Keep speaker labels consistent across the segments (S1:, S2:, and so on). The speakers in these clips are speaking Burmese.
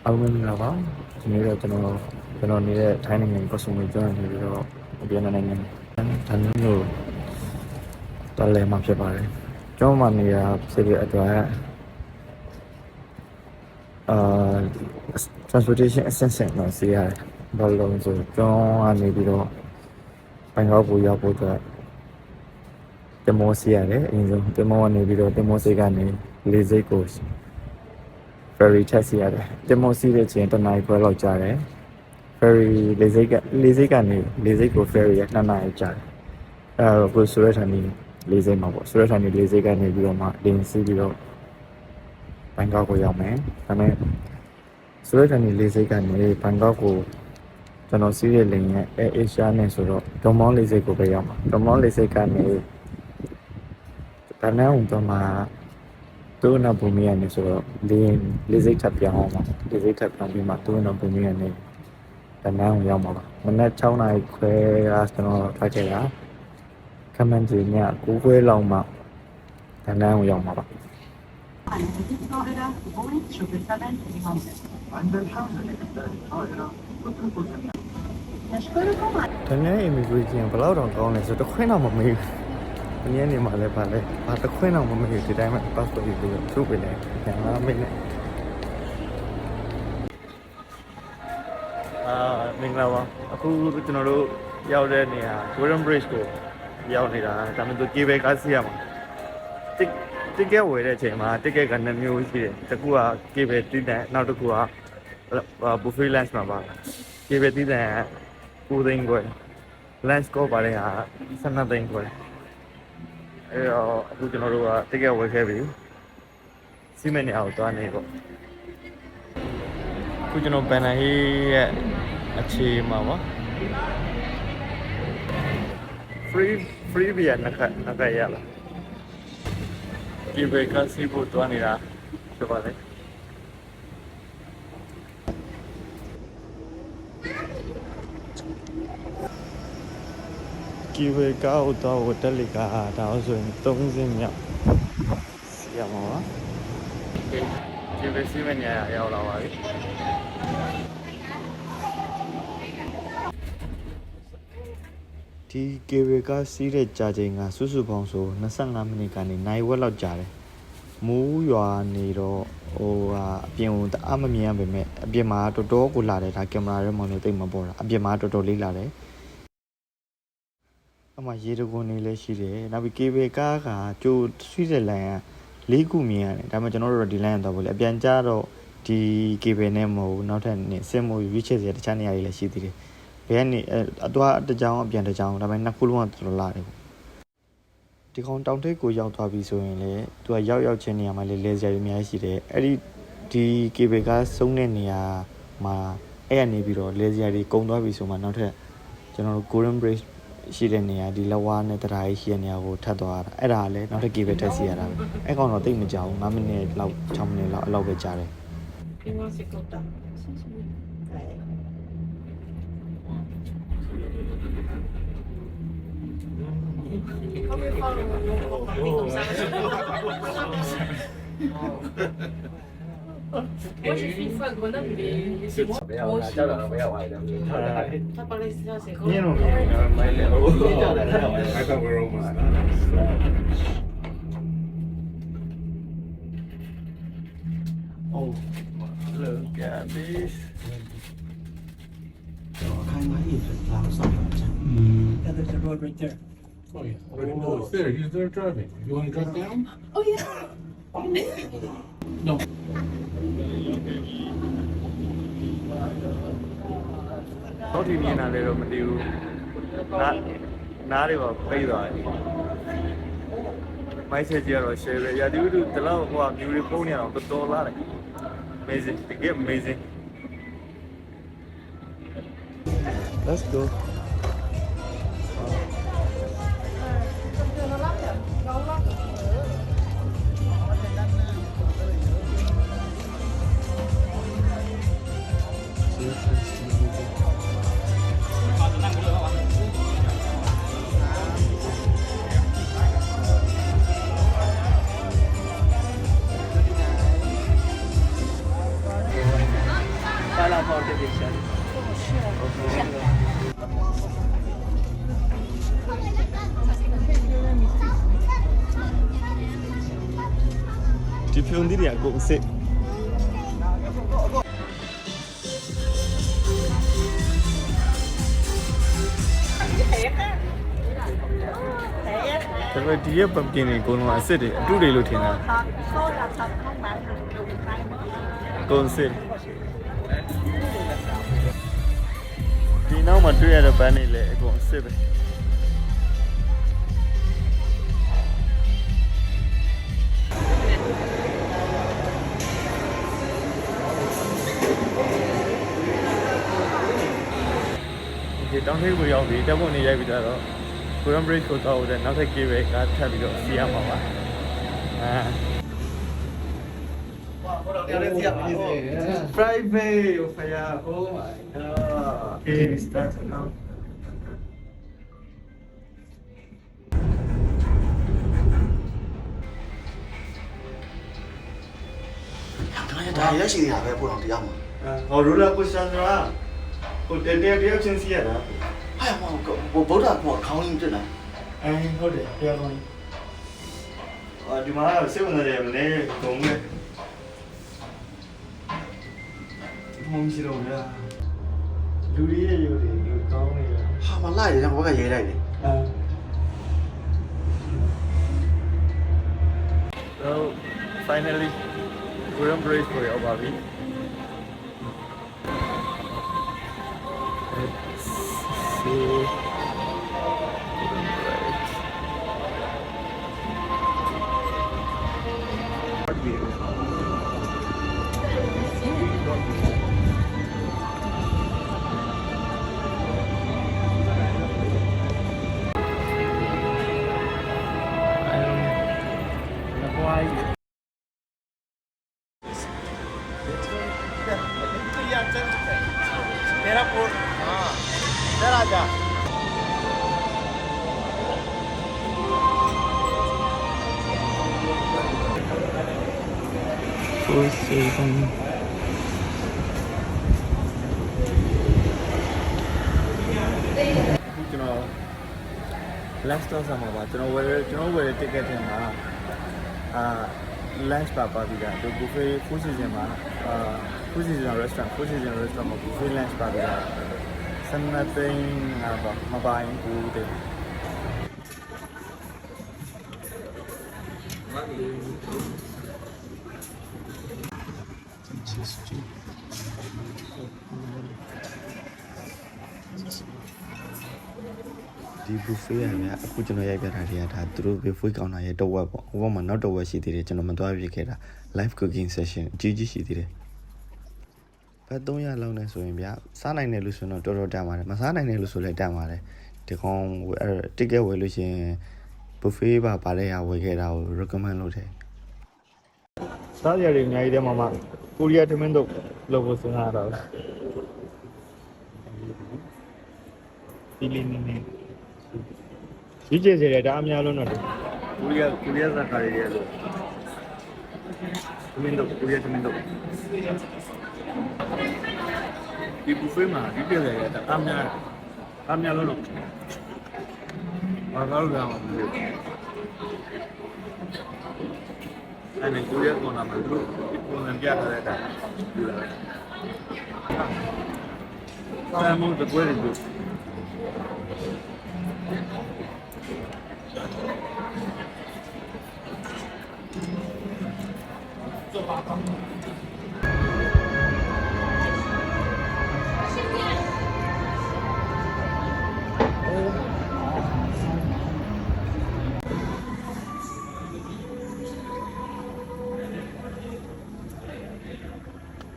S1: အားလုံးမင်္ဂလာပါဒီနေ့တော့ကျွန်တော်နေတဲ့ထိုင်းနိုင်ငံကော့စမိုကျွန်းနေပြီးတော့အပြင်နိုင်ငံတန်လို့တော်လည်းမှဖြစ်ပါတယ်ကျွန်တော်မှနေရာဖြစ်တဲ့အတွက်transportation assistance တော့စီးရတယ်ဘာလို့လဲဆိုကျွန်တော်ကနေပြီးတော့ဘန်ကောက်ကိုရောက်ဖို့အတွက်တမောစီးရတယ်အရင်ဆုံးတမောကနေပြီးတော့တမောစိတ်ကနေလေစိတ်ကိုferry ထက်စီရတယ်တင်မောစီးတဲ့ချိန်တနားခွဲလောက်ကြာတယ် ferry လေစိတ်ကနေလေစိတ်ကို ferry ရ2နာရီကြာတယ်ကိုဆိုရထာနီလေစိတ်မှာပေါ့ဆိုရထာနီလေစိတ်ကနေပြီးတော့မှတင်စီးပြီးတော့ဘန်ကောက်ကိုရောက်မယ်ဒါပေမဲ့ဆိုရထာနီလေစိတ်ကနေဘန်ကောက်ကိုကျွန်တော်စီးတဲ့လိန်ရဲ့ Air Asia နဲ့ဆိုတော့ဒုံမောင်းလေစိတ်ကိုပဲရောက်မှာဒုံမောင်းလေစိတ်ကနေဒါနဲ့ဦးတော့မှာတူနာဘူမီကနေဆိုတော့လေစိတ်ထပ်ပြောင်းအောင်ပါလေစိတ်ထပ်ပြောင်းပြီးမှတူနာဘူမီကနေတနန်းကိုရောက်မှာပါမနက်6နာရီခွဲကကျွန်တော်ထွက်ခဲ့တာခမန်းကြီးည9ခွဲလောက်မှတနန်းကိုရောက်မှာပါတနန်း immigration ဘယ်လောက်တောင်ကောင်းလဲဆိုတော့ခွင့်တော့မမေးဘူးဒီနေ့နေမှာလဲပါလဲဘာတစ်ခွင့်တော့မမေ့ဒီတိုင်းမှာ passport ပြီးတော့ထုတ်ပေးတယ်ပြန်လာမေးနေမင်္ဂလာပါအခုကျွန်တော်တို့ရောက်တဲ့နေရာ Golden Bridge ကိုရောက်နေတာဒါမှမဟုတ် cable car စီးရမှာticket ဝယ်တဲ့အချိန်မှာ ticket က2မျိုးရှိတယ်တစ်ခုက cable တီးတန်နောက်တစ်ခုက buffet lunch မှာပါ cable တီးတန်9သိန်းခွဲ lunch ကိုပါတဲ့ဟာ12သိန်းခွဲအဲ့တော့အခုကျွန်တော်တို့က ticket ဝယ်ခဲ့ပြီစီးမဲ့နေအောင်သွားနေပေါ့အခုကျွန်တော်ဘန်နာဟေးရဲ့အခြေမှာပါ free beer နှစ်ခါရလာဒီဘက်ကစီးဖို့သွားနေတာဆိုပါလေဒီဘက်ကတော့ဟိုတယ်လီကဒါဆိုရင်3စင်းမြောက်စီရမှာပါဒီဘက်စီးမညာရောက်လာပါပြီဒီကေဘကစီးတဲ့ကြာချိန်ကစုစုပေါင်းဆို25မိနစ်ကနေနိုင်ဝက်လောက်ကြာတယ်မိုးရွာနေတော့ဟိုအပြင်ကိုတအားမမြင်ရပါပဲအပြင်မှာတော်တော်ကိုလာတယ်ဒါကင်မရာထဲမှာလို့သိမပေါ်တာအပြင်မှာတော်တော်လေးလာတယ်အမှရေတကွန်နေလည်းရှိတယ်နောက်ပြီးကေဘကားကကျိုးဆွီးတဲ့လိုင်းက4ခုမြင်ရတယ်ဒါပေမဲ့ကျွန်တော်တို့ဒီလိုင်းတော့ဗောလေအပြန်ကြတော့ဒီကေဘနဲ့မဟုတ်နောက်ထပ်နေစင်မိုရွေးချယ်စရာတခြားနေရာတွေလည်းရှိသေးတယ်ဘယ်ကနေအသွားတစ်ကြောင်အပြန်တစ်ကြောင်ဒါပေမဲ့နှစ်ခုလုံးကတော်တော်လာတယ်ပေါ့ဒီကောင်တောင်ထိပ်ကိုရောက်သွားပြီဆိုရင်လေသူကရောက်ချင်းနေရာမှာလေလဲစရာတွေအများကြီးရှိတယ်အဲ့ဒီကေဘကားစုံတဲ့နေရာမှာအဲ့ရနေပြီးတော့လဲစရာတွေကုန်သွားပြီဆိုမှနောက်ထပ်ကျွန်တော်တို့ Golden Bridgeရှိတဲ့နေရာဒီလဝါနဲ့တရားကြီးရှိတဲ့နေရာကိုထပ်သွားတာအဲ့ဒါလည်းနောက်ထပ် cable တက်စီရတာပဲအဲ့ကောင်တော့တိတ်မကြဘူး9မိနစ်လောက်6မိနစ်လောက်အဲ့လောက်ပဲကြာတယ်
S2: Moi j'ai fait une fois à Grenoble, mais c'est moi. Moi aussi. T'as parlé de ça, c'est quoi?
S1: Oh, look at this.
S3: Yeah, there's a road right there.
S4: Oh, yeah. Oh, it's there. He's there driving. You want to drive down?
S2: Oh yeah.
S4: No.
S1: တော့ဒီမြင်တာလည်းတော့မတည်ဘူးနားတွေပါပိတ်သွားတယ်မိုက်ဆက်ကြီးကတော့ share ပဲရာဒီဥတုတလောက်ဟိုကမြူတွေပုံနေအောင်တော်တော်လာတယ် amazing again amazing let's go
S5: လာပေါ့တတိရှာ
S1: ဒီဖြုံးသီးတွေအကုန်စစ်ဒါပေမဲ့ဒီရဲ့ပတ်ကင်တွေအကုန်လုံးအစ်စ်တွေအတုတွေလို့ထင်တာကုန်စစ်ဒီနောက်မှာတွေ့ရတဲ့ဘန်းတွေလည်းအကုန်အစ်စ်ပဲဒီတောင်ထိပ်ကိုရောက်ပြီးတက်ဖို့နေရိုက်ပြီးတော့ Golden Bridge ကိုတော့တဲ့နောက်ထပ် cable ကထပ်ပြီးတော့စီးရမှာပါPrivate fire oh my god okay start now
S6: ဒါရရှိနေတာပဲပို့တော့တရားမှာ
S1: ဟော roller coaster ဆိုတာဟိုတယောက်ချင်းစီးရတာ
S6: ဟာမောဗုဒ္ဓဘောခေါင်းရင်းတက်လာ
S1: ဟုတ်တယ်တရားကောင်းဒီမှာစေဝင်တယ်မနေကုန်းနဲ့မုန်းရှိတော့လားလူတွေရဲ့ယူတွေလူကောင်းနေတာ
S6: ဟာမလိုက်တယ်ဘောကရေးလိုက်တယ်
S1: So finally Golden Bridge ကိုရောက်ပါပြီ Let's see Golden Bridge Four season. You know, last time sama ba, you know where ticket hai na, lunch papa bida, to buffet food season ma, food season restaurant ma buffet lunch papa bida, something apa, mabain food.
S6: ဒီဘူဖေးရမြအခုကျွန်တော်ရိုက်ပြတာတွေကဒါသူတို့ဘေဖွေးကောင်တာရဲ့တော့ဝက်ပေါ့ဟိုဘက်မှာနောက်တော့ဝက်ရှိသေးတယ်ကျွန်တော်မသွားပြခဲ့တာ live cooking session အကြီးကြီးရှိသေးတယ်ဘတ်300လောက်နဲ့ဆိုရင်ဗျစားနိုင်တယ်လို့ဆိုတော့တော်တော်တန်ပါတယ်မစားနိုင်တယ်လို့ဆိုလည်းတန်ပါတယ်ဒီကောင်အဲ့ ticket ဝယ်လို့ရှိရင် buffet ပါလဲရဝယ်ခဲ့တာကို recommend လုပ်တယ်
S1: စားရည်အများကြီးတည်းမှာကိုရီးယားထမင်းတော့လုပ်ဖို့စဉ်းစားတာဒီလေးနေဒီကျစေတာအများလုံးတော့ကိုရီးယားဇာတ်ကားတွေလို့ထမင်းတော့ကိုရီးယားထမင်းတော့ဒီဘူဖေးမှာဒီကျစေတာအများလုံးတော့ဘာလို့လဲမသိဘူးအဲ့ဒီကိုရီးယားကောင်လာမှာသူပုံစံပြထားတဲ့တာယူလာတယ်ဆမ်မွန်တကွဲတွေ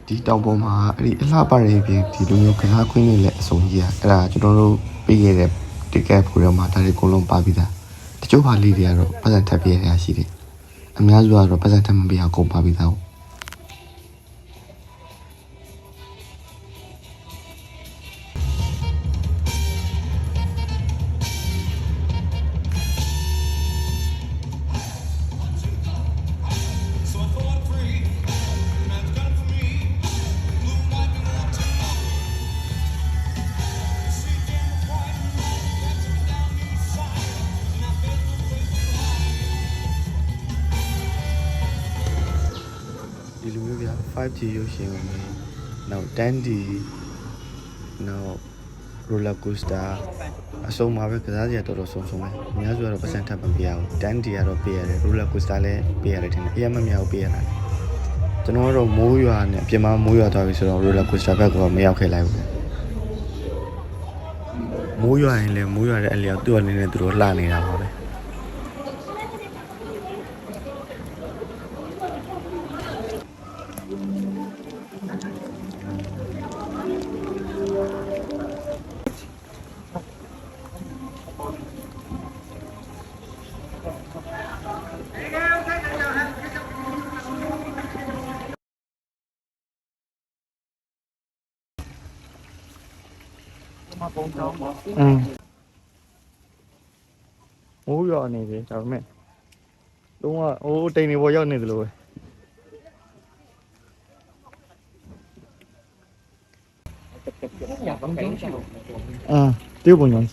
S6: ဒီတောင်ပေါ်မှာအဲ့ဒီအလှပရဲ့ပြင်ဒီလိုမျိုးကစားခွင့်တွေလည်းအစုံကြီးอ่ะအဲ့ဒါကျွန်တော်တို့ပေးခဲ့တဲ့ ticket ဖိုထဲမှာဒါတွေအကုန်လုံးပါပြီးသားတချို့ပါလေးတွေကတော့ပတ်စံထပ်ပြရတာရှိတယ်အများစုကတော့ပတ်စံထပ်မပြအောင်ကုန်ပါပြီးသား ဗျာ 5G ရုပ်ရှင်ဝင်နောက် 10D နောက် roller coaster အဆုံးမှာပဲကစားစရာတော်တော်ဆုံးပဲအများစုကတော့ပတ်စံထပ်မပေးရဘူး 10D ကတော့ပေးရတယ် roller coaster လည်းပေးရတယ်ထင်တယ်အရင်မမြောက်ပေးရတာကျွန်တော်တို့မိုးရွာနဲ့ပြင်မမိုးရွာသွားပြီဆိုတော့ roller coaster ဘက်ကမရောက်ခဲ့လိုက်ဘူးမိုးရွာရင်လည်းမိုးရွာတဲ့အလျောက်သူ့အနေနဲ့သူတို့လှနေတာပါပဲ
S1: မိုးရွာနေပြီဒါပေမဲ့လုံးဝဟိုတိမ်နေပေါ်ရောက်နေသလိုပဲ丢本东西。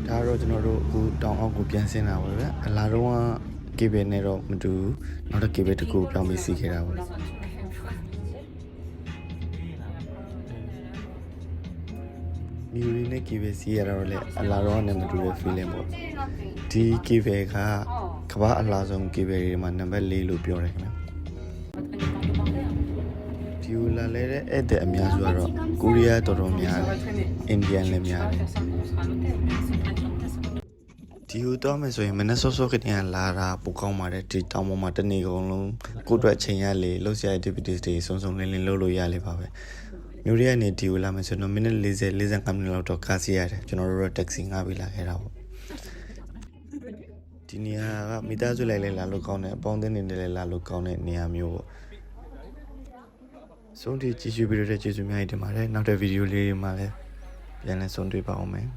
S6: ဒါတော့ကျွန်တော်တို့အခုတောင်အောက်ကိုပြန်ဆင်းတာပါပဲအလားတော့ကေဘယ်နဲ့တော့မတူဘူးနောက်တစ်ကေဘယ်တစ်ခုပြောင်းပြီးစီးခဲ့တာပါမြူရီနဲ့ကေဘယ်စီးရတော့လေအလားတော့နဲ့မတူတဲ့ feeling ပေါ့ဒီကေဘယ်ကကမ္ဘာအလားဆုံးကေဘယ်တွေမှာနံပါတ်4လို့ပြောတယ်ခင်ဗျဒီလာလဲတဲ့အဲ့တဲ့အများစုကတော့ကိုရီးယားတော်တော်များတယ်အိန္ဒိယလည်းများတယ်ဒီဟိုတော့မယ်ဆိုရင်မနေ့စောစောကတည်းကလာတာပိုကောင်းပါတယ်ဒီတောင်ပေါ်မှာတနေ့ကုန်လုံးကိုယ့်အတွက်ချိန်ရလေလှုပ်ရှား activities တွေစုံစုံလင်းလင်းလုပ်လို့ရလေပါပဲမြို့ရဲကနေဒီကိုလာမယ်ဆိုတော့မိနစ်40 45မိနစ်လောက်တော့ကားစီရတယ်ကျွန်တော်တို့တော့ taxi ငှားပြီးလာခဲ့တာပေါ့ဒီနေရာကမိသားစုလိုက်လဲလာလို့ကောင်းတယ်အပေါင်းအသင်းတွေနဲ့လည်းလာလို့ကောင်းတဲ့နေရာမျိုးပေါ့ဆုံးထိကြည့်ရှုပြီးတော့ကျေးဇူးများတင်ပါတယ်နောက်တဲ့ဗီဒီယိုလေးတွေမှာလည်းပြန်လည်ဆုံတွေ့ပါအောင်မယ်